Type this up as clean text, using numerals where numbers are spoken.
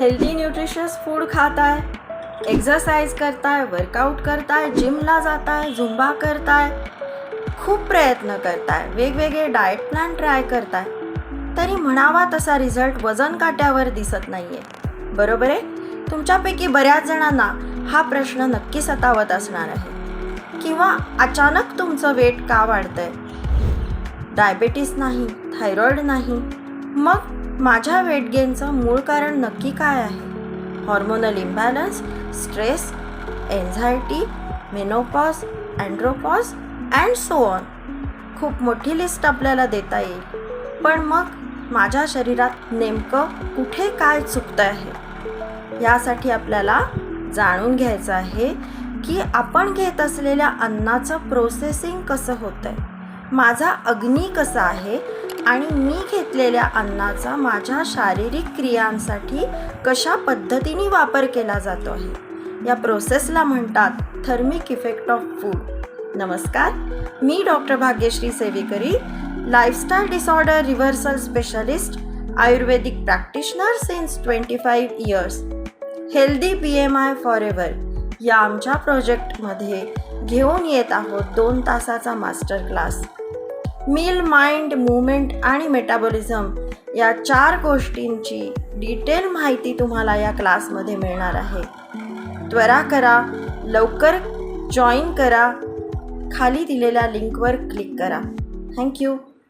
Healthy nutritious food खाताय, exercise करताय, workout करताय, जिमला जाताय, झुंबा करताय, खूप प्रयत्न करताय, वेगवेगळे डाएट प्लॅन ट्राय करताय, तरी म्हणावा तसा रिझल्ट वजन काट्यावर दिसत नाहीये. बरोबर आहे? तुमच्यापैकी बऱ्याच जणांना हा प्रश्न नक्की सतावत असणार आहे. किंवा अचानक तुमचं वेट का वाढतंय? डायबेटीस नाही, थायरॉईड नाही, मग माझ्या वेट गेनचं मूळ कारण नक्की काय आहे? Hormonal imbalance, stress, anxiety, menopause, andropause and so on. खूप मोठी लिस्ट आपल्याला देता येईल. पण मग माझ्या शरीरात नेमकं कुठे काय चुकतं आहे? यासाठी आपल्याला जाणून घ्यायचं आहे की आपण घेत असलेल्या अन्नाचं प्रोसेसिंग कसं होतं आहे, माझा अग्नी कसा आहे आणि मी घेतलेल्या अन्नाचा माझ्या शारीरिक क्रियांसाठी कशा पद्धतीने वापर केला जातो आहे. या प्रोसेसला म्हणतात थर्मिक इफेक्ट ऑफ फूड. नमस्कार, मी doctor Bhagyashree Sevekari, lifestyle disorder reversal specialist, Ayurvedic practitioner since 25 years. Healthy BMI forever या आमच्या प्रोजेक्टमध्ये घेऊन येत आहोत 2 तासाचा master class. Meal, mind, movement आणि मेटाबॉलिझम या 4 गोष्टींची डिटेल माहिती तुम्हाला या क्लासमध्ये मिळणार आहे. त्वरा करा, लवकर जॉईन करा. खाली दिलेल्या लिंकवर क्लिक करा. थँक्यू.